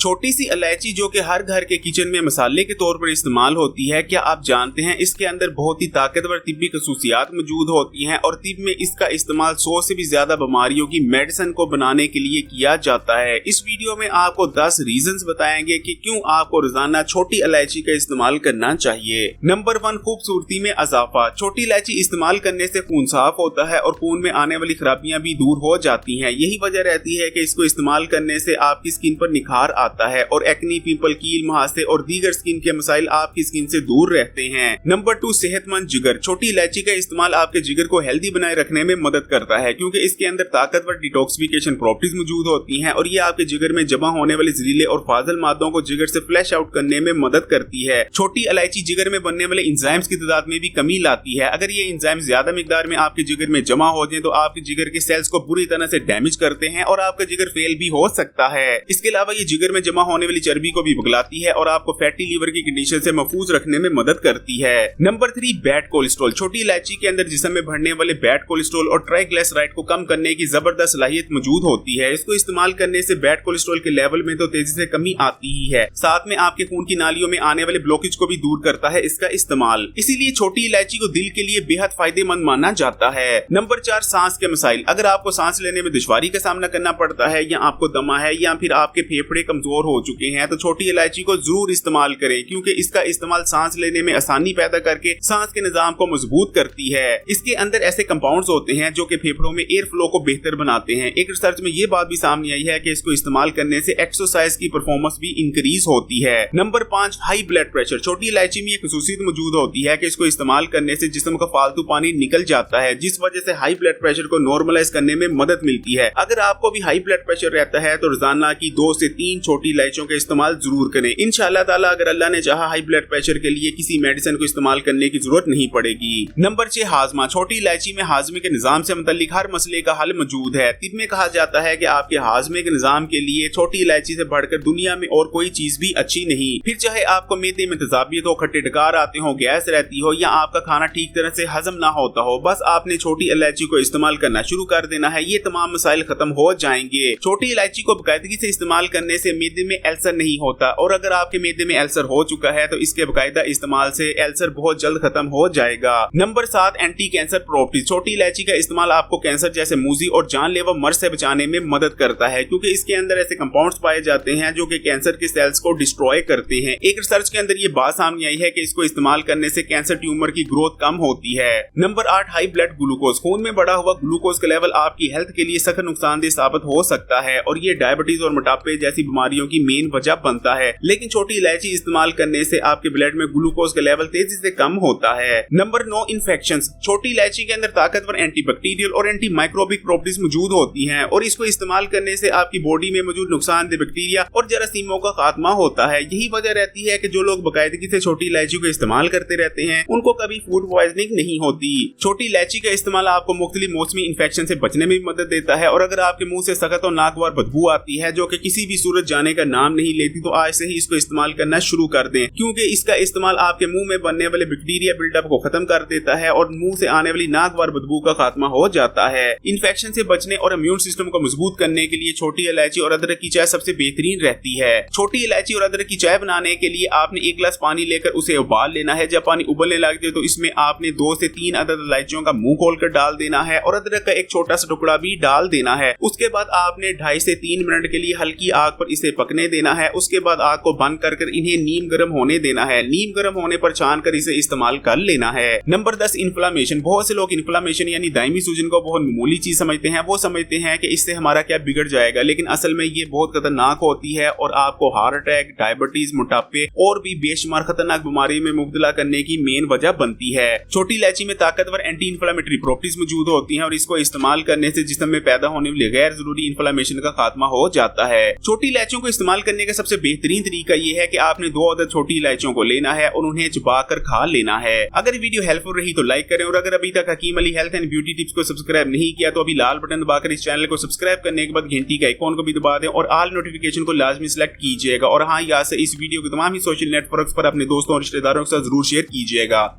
छोटी सी इलायची जो कि हर घर के किचन में मसाले के तौर पर इस्तेमाल होती है, क्या आप जानते हैं इसके अंदर बहुत ही ताकतवर तिब्बी खसूसियात मौजूद होती हैं और तिब में इसका इस्तेमाल 100 से भी ज्यादा बीमारियों की मेडिसिन को बनाने के लिए किया जाता है। इस वीडियो में आपको 10 रीजंस बताएंगे कि क्यों आपको रोजाना छोटी इलायची का इस्तेमाल करना चाहिए। नंबर 1, खूबसूरती में इजाफा। छोटी इलायची इस्तेमाल करने से खून साफ होता है और खून में आने वाली खराबियां भी दूर हो जाती हैं। यही वजह रहती है कि इसको इस्तेमाल करने से आपकी स्किन पर निखार आता है और एक्नी, पिंपल, कील, मुहासे और दीगर स्किन के मसाइल आपकी स्किन से दूर रहते हैं। नंबर 2, सेहतमंद जिगर। छोटी इलायची का इस्तेमाल आपके जिगर को हेल्दी बनाए रखने में मदद करता है क्योंकि इसके अंदर ताकतवर डिटॉक्सिफिकेशन प्रॉपर्टीज मौजूद होती हैं और ये आपके जिगर में जमा होने वाले जहरीले और फाजल मादों को जिगर से फ्लैश आउट करने में मदद करती है। छोटी इलायची जिगर में बनने वाले एंजाइम्स की तादाद में भी कमी लाती है। अगर ये एंजाइम ज्यादा मिकदार में आपके जिगर में जमा हो जाए तो आपके जिगर के सेल्स को बुरी तरह से डैमेज करते हैं और आपका जिगर फेल भी हो सकता है। इसके अलावा ये जिगर में जमा होने वाली चर्बी को भी पिघलाती है और आपको फैटी लीवर की कंडीशन से महफूज रखने में मदद करती है। Number 3, bad cholesterol. छोटी इलायची के अंदर जिस्म में बढ़ने वाले बैड कोलेस्ट्रॉल और ट्राइग्लिसराइड को कम करने की जबरदस्त सलाहियत मौजूद होती है। इसको इस्तेमाल करने से बैड कोलेस्ट्रॉल के लेवल में तो तेजी से कमी आती ही है, साथ में आपके खून की नालियों में आने वाले ब्लॉकेज को भी दूर करता है इसका इस्तेमाल। इसीलिए छोटी इलायची को दिल के लिए बेहद फायदेमंद माना जाता है। नंबर 4, सांस के मसाइल। अगर आपको सांस लेने में दुश्वारी का सामना करना पड़ता है या आपको दमा है या फिर आपके फेफड़े कमजोर हो चुके हैं तो छोटी इलायची को जरूर इस्तेमाल करें क्योंकि इसका इस्तेमाल सांस लेने में आसानी पैदा करके सांस के निजाम को मजबूत करती है। इसके अंदर ऐसे कंपाउंड्स होते हैं जो कि फेफड़ों में एयर फ्लो को बेहतर बनाते हैं। एक रिसर्च में ये बात भी सामने आई है कि इसको इस्तेमाल करने से एक्सरसाइज की परफॉर्मेंस भी इंक्रीज होती है। Number 5, high blood pressure. छोटी इलायची में एक खसूसियत मौजूद होती है कि इसको इस्तेमाल करने से जिस्म का फालतू पानी निकल जाता है जिस वजह से हाई ब्लड प्रेशर को नॉर्मलाइज करने में मदद मिलती है। अगर आपको भी हाई ब्लड प्रेशर रहता है तो रोजाना की 2 से 3 छोटी इलायचियों का इस्तेमाल जरूर करें। इंशाअल्लाह ताला अगर अल्लाह ने चाहा हाई ब्लड प्रेशर के लिए किसी मेडिसिन को इस्तेमाल करने की जरूरत नहीं पड़ेगी। नंबर 6, हाजमा। छोटी इलायची में हाजमे के निजाम से मुतल्लिक हर मसले का हल मौजूद है। तिब में कहा जाता है कि आपके हाजमे के निजाम के लिए छोटी इलायची से बढ़कर दुनिया में और कोई चीज भी अच्छी नहीं। फिर चाहे आपको मैदे में तेजाबियत हो, खट्टे डकार आते हो, गैस रहती हो या आपका खाना ठीक तरह से हजम ना होता हो, बस आपने छोटी इलायची को इस्तेमाल करना शुरू कर देना है। ये तमाम मसाइल खत्म हो जाएंगे। छोटी इलायची को बाकायदगी से इस्तेमाल करने से मैदे में अल्सर नहीं होता और अगर आपके मैदे में अल्सर हो चुका है तो इसके बाकायदा इस्तेमाल से अल्सर बहुत जल्द खत्म हो जाएगा। Number 7, anti cancer properties. छोटी इलायची का इस्तेमाल आपको कैंसर जैसे मूजी और जानलेवा मर्ज से बचाने में मदद करता है क्योंकि इसके अंदर ऐसे कंपाउंड्स पाए जाते हैं जो कि कैंसर के सेल्स को डिस्ट्रॉय करते हैं। एक रिसर्च के अंदर ये बात सामने आई है कि इसको इस्तेमाल करने से कैंसर ट्यूमर की ग्रोथ कम होती है। Number 8, high blood glucose. खून में बढ़ा हुआ ग्लूकोज का लेवल आपकी हेल्थ के लिए सख्त नुकसानदेह साबित हो सकता है और ये डायबिटीज और मोटापे जैसी बीमारियों की मेन वजह बनता है। लेकिन छोटी इलायची इस्तेमाल करने से आपके ब्लड में ग्लूकोज का लेवल तेजी से कम होता है। Number 9, infections. छोटी इलायची के अंदर ताकतवर एंटीबैक्टीरियल और एंटी माइक्रोबिक प्रॉपर्टीज मौजूद होती हैं और इसको इस्तेमाल करने से आपकी बॉडी में मौजूद नुकसानदेह बैक्टीरिया और जरासीमों का खात्मा होता है। यही वजह रहती है कि जो लोग बाकायदगी से छोटी इलायची को इस्तेमाल करते रहते हैं उनको कभी फूड पॉइजनिंग नहीं होती। छोटी इलायची का इस्तेमाल आपको मुख्तलिफ मौसमी इन्फेक्शन से बचने में भी मदद देता है और अगर आपके मुंह से सख्त और नागवार बदबू आती है जो कि किसी भी सूरत जाने का नाम नहीं लेती तो आज से ही इसको इस्तेमाल करना शुरू कर दें क्योंकि इसका इस्तेमाल आपके मुंह में बनने वाले बैक्टीरिया बिल्डअप को खत्म कर देता है और मुंह से आने वाली नागवार बदबू का खात्मा हो जाता है। इन्फेक्शन से बचने और इम्यून सिस्टम को मजबूत करने के लिए छोटी इलायची और अदरक की चाय सबसे बेहतरीन रहती है। छोटी इलायची और अदरक की चाय बनाने के लिए आपने 1 गिलास पानी लेकर उसे उबाल लेना है। जब पानी उबलने लग जाए तो इसमें आपने 2 से 3 अदद इलायचियों का मुंह खोलकर डाल देना है और अदरक का एक छोटा सा टुकड़ा भी डाल देना है। उसके बाद आपने 2.5 से 3 मिनट के लिए हल्की आग पर इसे पकने देना है। उसके बाद आग को बंद कर इन्हें नीम गर्म होने देना है। नीम गर्म होने पर छान कर इसे इस्तेमाल कर लेना है। Number 10, inflammation. बहुत से लोग इन्फ्लामेशन यानी दायमी सूजन को बहुत मामूली चीज समझते हैं। वो समझते हैं कि इससे हमारा क्या बिगड़ जाएगा, लेकिन असल में ये बहुत खतरनाक होती है और आपको हार्ट अटैक, डायबिटीज, मोटापे और भी बेशुमार खतरनाक बीमारी में मुब्तला करने की मेन वजह बनती है। छोटी इलायची में ताकतवर एंटी इन्फ्लामेटरी प्रॉपर्टीज मौजूद होती हैं और इसको इस्तेमाल करने से जिस्म में पैदा होने वाली गैर जरूरी इन्फ्लामेशन का खात्मा हो जाता है। छोटी इलायचियों को इस्तेमाल करने का सबसे बेहतरीन तरीका ये है कि आपने 2 अदद छोटी इलायचियों को लेना है और उन्हें चबाकर खा लेना है। अगर वीडियो हेल्पफुल रही तो लाइक करें और अगर अभी तक Hakeem Ali health and beauty tips को सब्सक्राइब नहीं किया तो अभी लाल बटन दबाकर इस चैनल को सब्सक्राइब करने के बाद घंटी का आइकॉन को भी दबा दें और ऑल नोटिफिकेशन को लाजमी सिलेक्ट कीजिएगा। और हाँ, यहाँ से इस वीडियो को तमाम ही सोशल नेटवर्क्स पर अपने दोस्तों और रिश्तेदारों के साथ जरूर शेयर कीजिएगा।